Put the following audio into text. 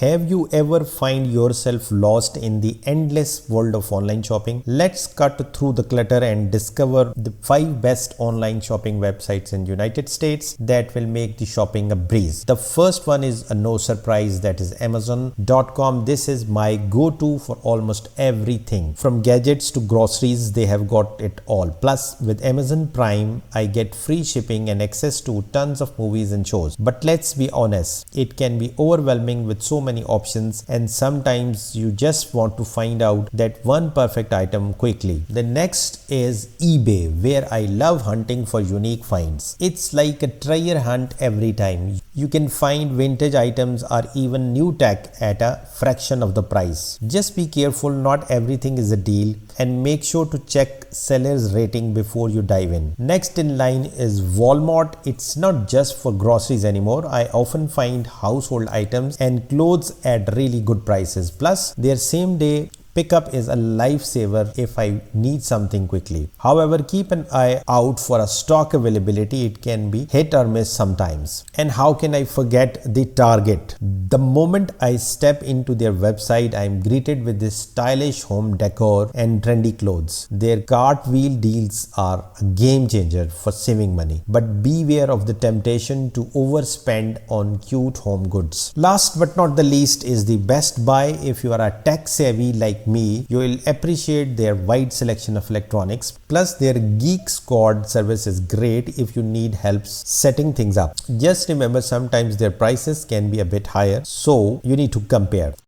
Have you ever find yourself lost in the endless world of online shopping? Let's cut through the clutter and discover the 5 best online shopping websites in United States that will make the shopping a breeze. The first one is a no surprise, that is Amazon.com. This is my go-to for almost everything. From gadgets to groceries, they have got it all. Plus, with Amazon Prime, I get free shipping and access to tons of movies and shows. But let's be honest, it can be overwhelming with so many options, and sometimes you just want to find out that one perfect item quickly. The next is eBay, where I love hunting for unique finds. It's like a treasure hunt every time. You can find vintage items or even new tech at a fraction of the price. Just be careful, not everything is a deal, and make sure to check seller's rating before you dive in. Next in line is Walmart. It's not just for groceries anymore. I often find household items and clothes at really good prices. Plus, their same day pickup is a lifesaver if I need something quickly. However, keep an eye out for a stock availability. It can be hit or miss sometimes. And how can I forget the Target? The moment I step into their website, I am greeted with this stylish home decor and trendy clothes. Their cartwheel deals are a game changer for saving money. But beware of the temptation to overspend on cute home goods. Last but not the least is the Best Buy. If you are a tech savvy like me, you will appreciate their wide selection of electronics. Plus, their Geek Squad service is great if you need help setting things up. Just remember, sometimes their prices can be a bit higher, so you need to compare.